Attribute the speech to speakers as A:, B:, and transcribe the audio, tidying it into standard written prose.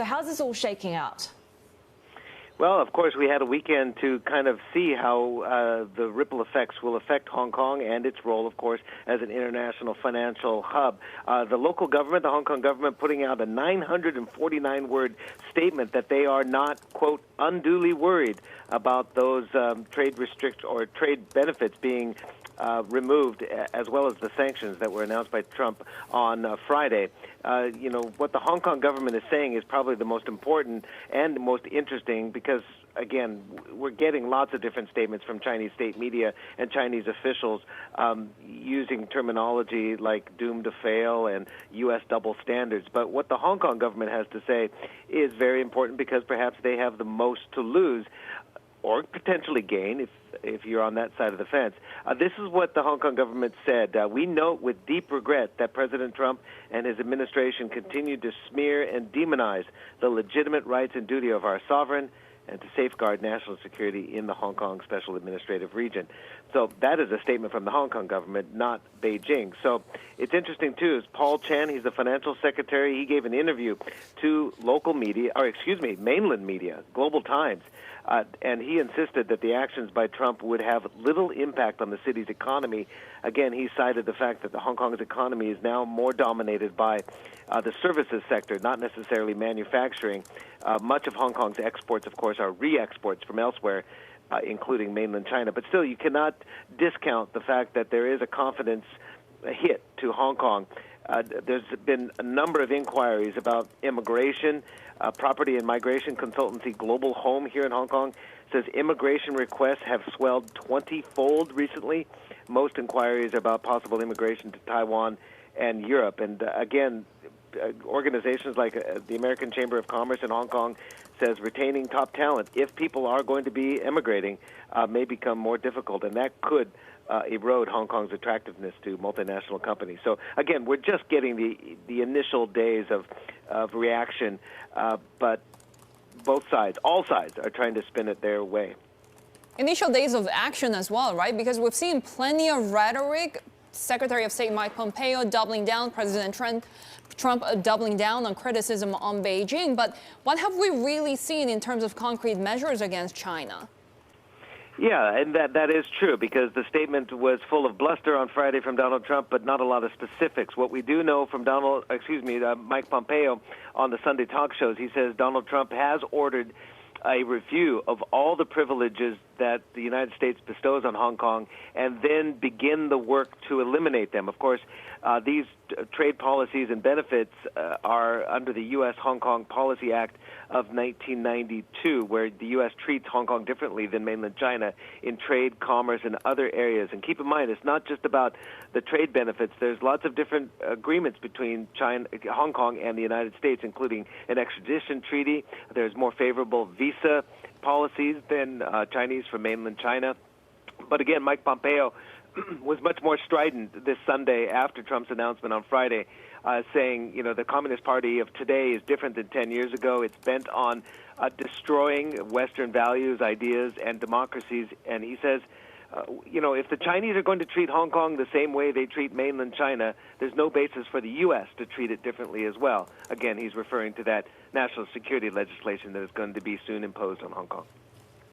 A: So how's this all shaking out?
B: Well, of course, we had a weekend to kind of see how the ripple effects will affect Hong Kong and its role, of course, as an international financial hub. The local government, the Hong Kong government, putting out a 949-word statement that they are not, quote, unduly worried about those trade restrictions or trade benefits being removed, as well as the sanctions that were announced by Trump on Friday. What the Hong Kong government is saying is probably the most important and most interesting because, again, we're getting lots of different statements from Chinese state media and Chinese officials using terminology like doomed to fail and U.S. double standards. But what the Hong Kong government has to say is very important because perhaps they have the most to lose or potentially gain if you're on that side of the fence. This is what the Hong Kong government said. We note with deep regret that President Trump and his administration continued to smear and demonize the legitimate rights and duty of our sovereign and to safeguard national security in the Hong Kong Special Administrative Region. So that is a statement from the Hong Kong government, not Beijing. So it's interesting, too, is Paul Chan, he's the financial secretary, he gave an interview to local media, mainland media, Global Times, and he insisted that the actions by Trump would have little impact on the city's economy. Again, he cited the fact that the Hong Kong's economy is now more dominated by the services sector, not necessarily manufacturing. Much of Hong Kong's exports, of course, are re-exports from elsewhere, including mainland China. But still, you cannot discount the fact that there is a confidence hit to Hong Kong. There's been a number of inquiries about immigration. Property and migration consultancy Global Home here in Hong Kong says immigration requests have swelled 20-fold recently. Most inquiries about possible immigration to Taiwan and Europe. And again, organizations like the American Chamber of Commerce in Hong Kong says retaining top talent, if people are going to be immigrating, may become more difficult, and that could erode Hong Kong's attractiveness to multinational companies. So again, we're just getting the initial days of reaction, but both sides, all sides, are trying to spin it their way.
C: Initial days of action as well, right? Because we've seen plenty of rhetoric. Secretary of State Mike Pompeo doubling down, President Trump doubling down on criticism on Beijing. But what have we really seen in terms of concrete measures against China?
B: Yeah, and that is true because the statement was full of bluster on Friday from Donald Trump, but not a lot of specifics. What we do know from Mike Pompeo on the Sunday talk shows, he says Donald Trump has ordered a review of all the privileges that the United States bestows on Hong Kong and then begin the work to eliminate them. Of course, these trade policies and benefits are under the U.S. Hong Kong Policy Act of 1992, where the U.S. treats Hong Kong differently than mainland China in trade, commerce, and other areas. And keep in mind, it's not just about the trade benefits. There's lots of different agreements between Hong Kong and the United States, including an extradition treaty. There's more favorable visa policies than Chinese for mainland China. But again, Mike Pompeo was much more strident this Sunday after Trump's announcement on Friday, saying, the Communist Party of today is different than 10 years ago. It's bent on destroying Western values, ideas, and democracies. And he says, if the Chinese are going to treat Hong Kong the same way they treat mainland China, there's no basis for the U.S. to treat it differently as well. Again, he's referring to that national security legislation that is going to be soon imposed on Hong Kong.